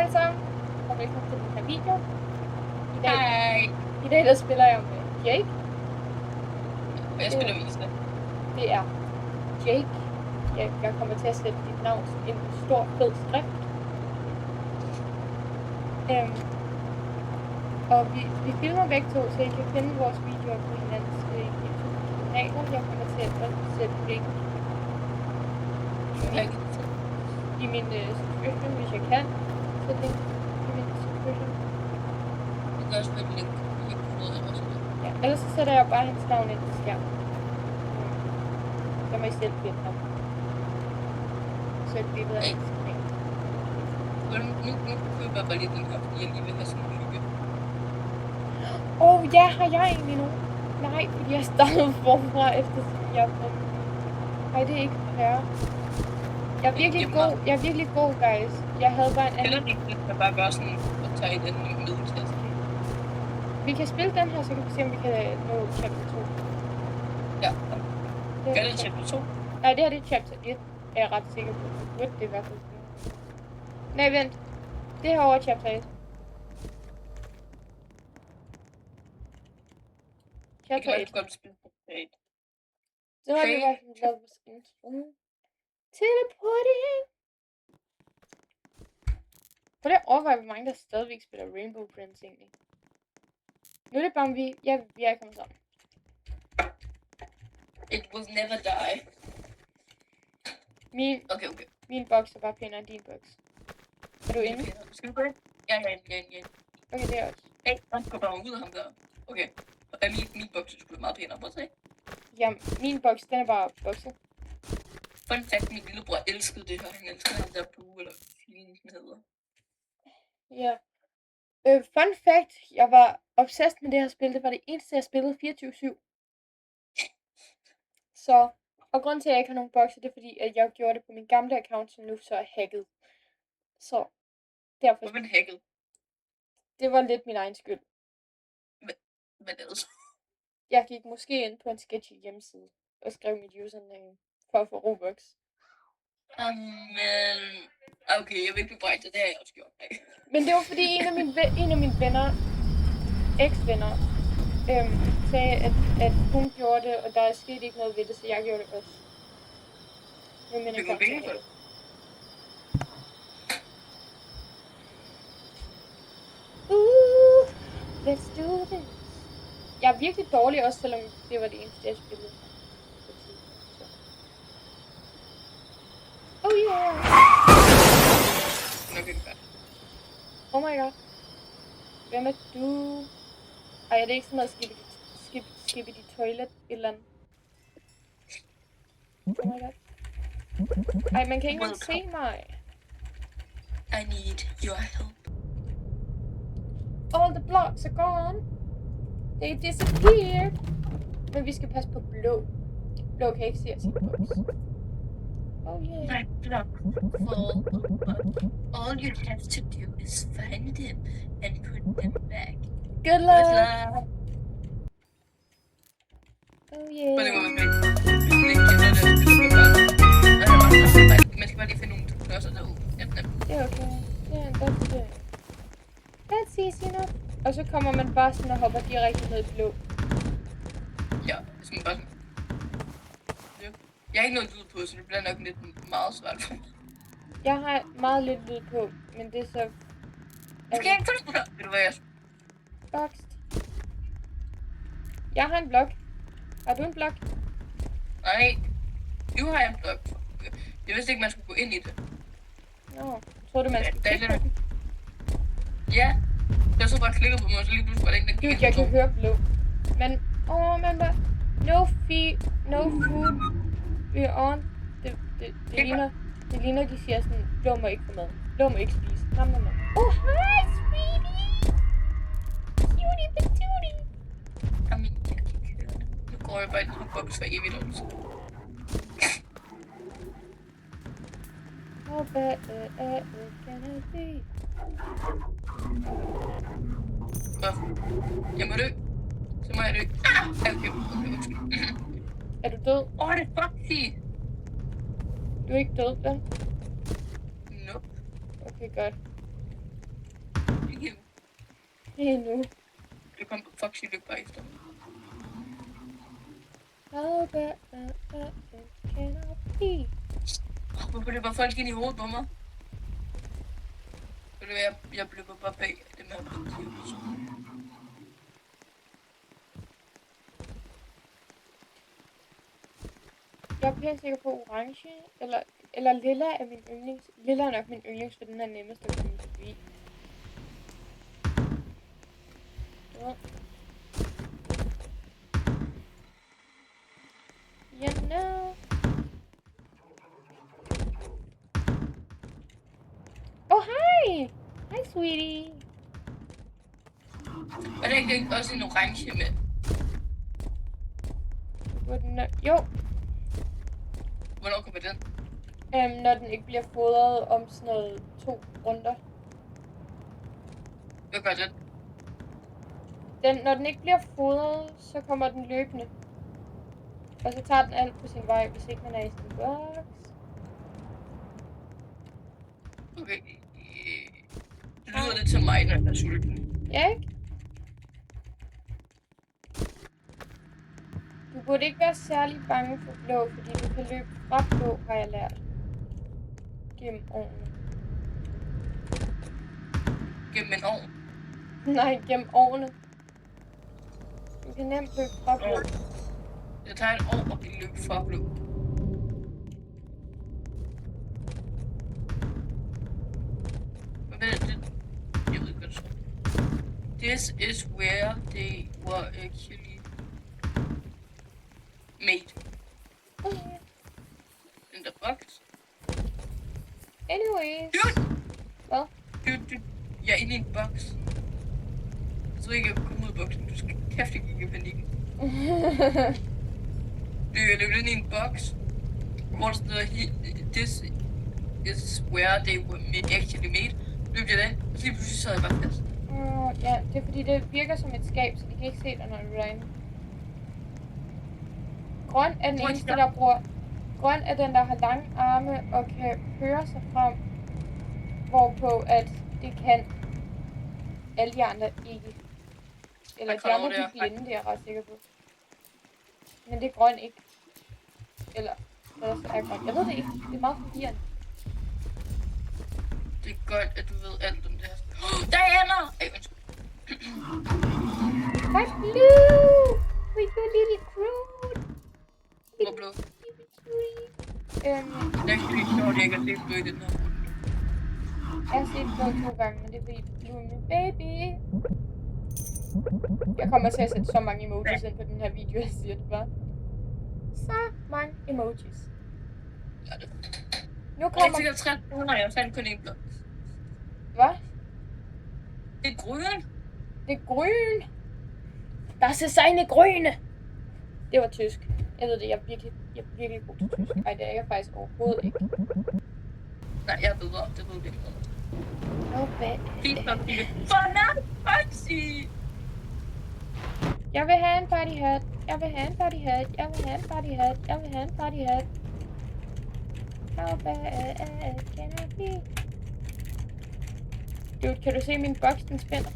alle sammen, og velkommen til den her video. Hej. I dag der spiller jeg med Jake. Jeg spiller Visa. Det er Jake. Jeg kommer til at sætte dit navn i en stor fed skrift. Og vi filmer begge to, så I kan finde vores videoer på hinandens YouTube-kanaler. Jeg kommer til at sætte link i min subscription, hvis jeg kan. Sætte link i min subscription. Du kan også sætte link på noget eller sådan noget. Ja, ellers så sætter jeg bare hendes navn ind til skærmen. Så må I selv finde ham. Så det bliver bedre ind til skærmen. Nu køber jeg bare lige den her, fordi jeg lige vil have sådan en hygge. Ja, har jeg egentlig nu? Nej, fordi jeg startede forfra efter jeg var... Nej, det er ikke fair. Jeg er virkelig god, guys. Jeg havde bare en anden... Eller det kan bare gøre sådan, og tage i den middelklasse. Vi kan spille den her, så kan vi se, om vi kan nå chapter 2. Ja. Gør det chapter 2? Nej, det her det er chapter 1, er jeg ret sikker på. Det er i hvert fald. Nej, vent. Det her over chapter 1. Chapter 1. Så har vi i hvert fald lavet vores intro. Teleporting! Prøv lige at overveje, hvor mange der stadigvæk spiller Rainbow Friends egentlig. Nu er det bare, om vi er kommet sammen. It will never die. Min boks er bare pænere end din boks. Er du inde? Skal vi gå ind? Ja. Okay, det er også. Hey, han går bare ud af ham der. Okay. Og min boks er sgu meget pænere. Prøv at se. Ja, min boks, den er bare bokset. Fun fact, min lillebror elskede det her. Han elskede ham der Blue, eller filen den hedder. Ja. Fun fact, jeg var obsessed med det her spil. Det var det eneste, jeg spillede 24/7. Så, og grunden til, at jeg ikke har nogen bokser, det er fordi, at jeg gjorde det på min gamle account, som nu så er hacket. Så, derfor... Hvorfor en hacket? Det var lidt min egen skyld. Hvad er det så? Jeg gik måske ind på en sketchy hjemmeside og skrev mit username for at få Robux. Men... Okay, jeg vil ikke bebrejde det, det har jeg også gjort. Men det var fordi en af mine venner, eks-venner, sagde, at hun gjorde det, og der skete ikke noget ved det, så jeg gjorde det også. Men det går penge for det. Let's do this. Jeg er virkelig dårlig også, selvom det var det eneste, jeg spillede. Oh yeah! Oh my god. Hvem er du? Ej, er det ikke sådan noget skibidi toilet et eller andet? Oh my god. Ej, man kan ikke engang se mig. I need your help. All the blocks are gone. They disappeared. Men vi skal passe på blå. Blå kan ikke se os i boks. Oh yeah. My block fall apart. All you have to do is find them and put them back. Good luck. Oh yeah. Man skal bare lige finde nogle klodser derude. Det er okay. Yeah, that's easy enough. Og så kommer man bare sådan og hopper direkte ned i blå. Ja, så man bare sådan... Jeg har ikke noget lyd på, så det bliver nok lidt meget svært for mig. Jeg har meget lidt lyd på, men det er så... Skal jeg ikke få det? Ved du hvad jeg... Boxed. Jeg har en blok. Har du en blok? Nej. Du har en blok. Jeg vidste ikke, man skulle gå ind i det. Nå, tror du, man skal klikke på den? Ja. Jeg så bare klikket på mig, så lige pludselig var det ikke, der gik. Dude, jeg kan høre blå. Men, men hvad? No food. We're on. Det ligner, de siger sådan, blå må ikke få mad. Blå må ikke spise. Nam. Oh, hi, sweetie! Cutie patootie! Jamen, jeg kan ikke høre det. Nu går jeg bare i den her boks for evigt også. How bad can I be? Jeg må dø. Så må jeg dø. Okay, undskyld. Er du død? Det er Foxy. Du er ikke død, vel? Nope. Okay, godt. Endnu. Det kom Foxy løb bare efter. How bad can I be? Hvorfor løber folk ind i hovedet på mig? Jeg løber bare bag det med at Jeg er pænt sikker på orange, eller lilla er min yndlings. Lilla er nok min yndlings, for den er nemmest at komme forbi. Ja. You know. Oh, hi! Hi, sweetie. Er der ikke også en orange med? Jo. Hvornår kommer den? Når den ikke bliver fodret om sådan noget 2 runder. Hvad gør den? Når den ikke bliver fodret, så kommer den løbende. Og så tager den alt på sin vej, hvis ikke man er i sin boks. Okay. Det lyder lidt til mig, når jeg er sulten. Ja, ikke? Du burde ikke være særlig bange for blå, fordi du kan løbe fra blå, har jeg lært. Gennem årene. Gennem en ovn? Nej, gennem årene. Du kan nemt løbe fra blå. Jeg tager en år og kan løbe fra blå. Men det, jeg ved ikke, hvad det står. This is where they were actually made. In the box. Anyways. Dude! Hvad? Dude. Jeg er inde i en boks. Jeg tror ikke, jeg kan komme ud af boksen. Du skal kæft ikke i panikken. Jeg løb ind i en boks, hvor der stod, this is where they were actually made. Løb jeg den, og lige pludselig sad jeg bare fast. Ja, det er fordi, det virker som et skab, så de kan ikke se dig, når du er derinde. Grøn er den eneste, der bruger... Grøn er den, der har lange arme og kan høre sig frem, hvorpå at det kan alle de andre ikke. Eller de andre, de blinde, det er jeg ret sikker på. Men det er grøn ikke. Eller hvad så er grøn? Jeg ved det ikke. Det er meget forvirrende. Det er godt, at du ved alt om det her. Der er ender! Ej, undskyld. Hej, Blue! With your little Groot! Hvor blå? Det er ikke fordi sjovt, at jeg ikke har set blå i den her. Jeg har set blå 2 gange, men det er fordi Blue er min baby. Jeg kommer til at sætte så mange emojis ind på den her video, jeg siger det bare. Så mange emojis. Ja, det. Nu kommer... Jeg tænker 3 kroner, jeg fandt kun en blå. Hvad? Det er grøn. Det er grøn. Das ist eine grøne. Det var tysk. Jeg ved det, jeg er virkelig god til tysk. Ej, det er jeg faktisk overhovedet ikke. Nej, jeg ved det. Det ved jeg ikke. Okay. Fint nok, Pille. For Foxy! Jeg vil have en party hat. Jeg vil have en party hat. Jeg vil have en party hat. Jeg vil have en party hat. How bad can I be? Dude, kan du se min boks, den spænder?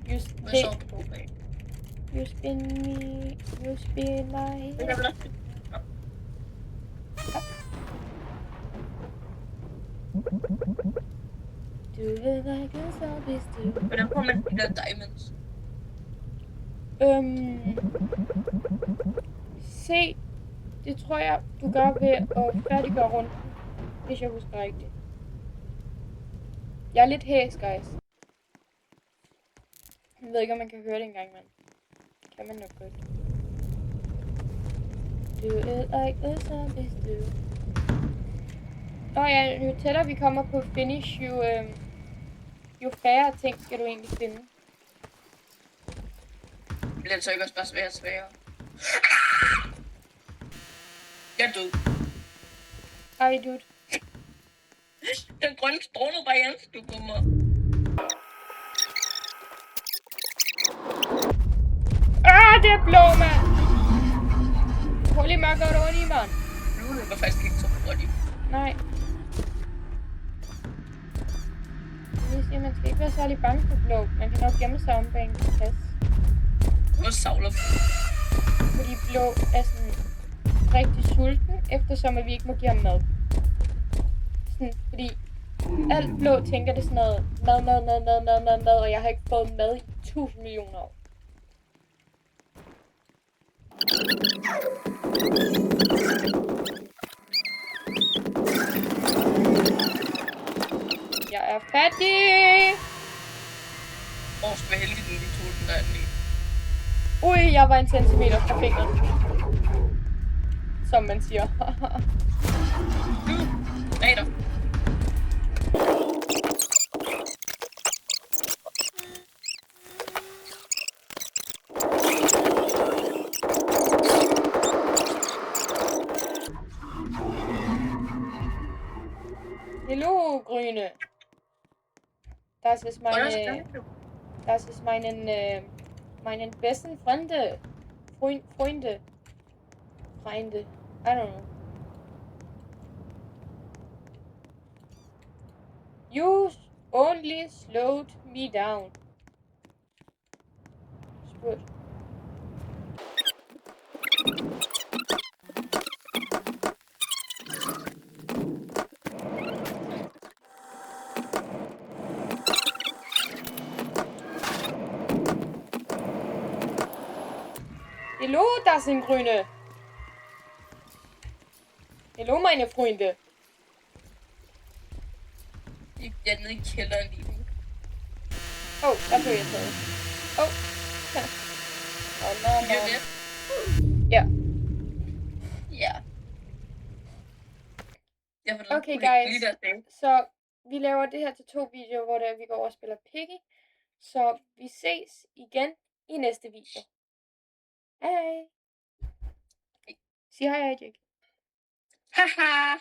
Hvad så på bag? You spin me, you spin my head. Do it like a zombies do. Hvordan får man de der diamonds? Se, det tror jeg, du gør ved at færdiggøre runden, hvis jeg husker rigtigt. Jeg er lidt hæs, guys. Jeg ved ikke, om man kan høre det engang, men kan man nok godt. Do it like the zombies do. Nå ja, jo tættere vi kommer på finish, jo færre ting skal du egentlig finde. Bliver det så ikke også bare sværere og sværere? Jeg er død. Ej, dude. Den grønne stråler bare i ansigtet på mig. Det er blå, mand! Holy macaroni, mand! Nu var faktisk ikke så hurtigt. Nej. This siger, at man skal ikke være særlig bange for blå. Man kan nok gemme sig om bag en plads. Hvor savler Fordi blå er sådan rigtig sulten, eftersom at vi ikke må give ham mad. Sådan, fordi alt blå tænker det sådan noget mad, og jeg har ikke fået mad i 1000 millioner år. Jeg er fattig! Hvor skal være heldig, den lige tog den der anden. Ui, jeg var en centimeter fra fingeren. Som man siger. Bag dig. Hallo, Grüne. Das ist meinen besten Freunde. Freunde. I don't know. You only slowed me down. Spurgt. Hallo, das sind Grüne. Hallo, meine Freunde. Jeg er nede i kælderen lige nu. Der blev jeg taget. Lige lidt. Ja. Ja. Jeg får Okay, guys. Så vi laver det her til 2 videoer, hvor vi går over og spiller Piggy. Så vi ses igen i næste video. Hej. Sig hej, Jake. Haha.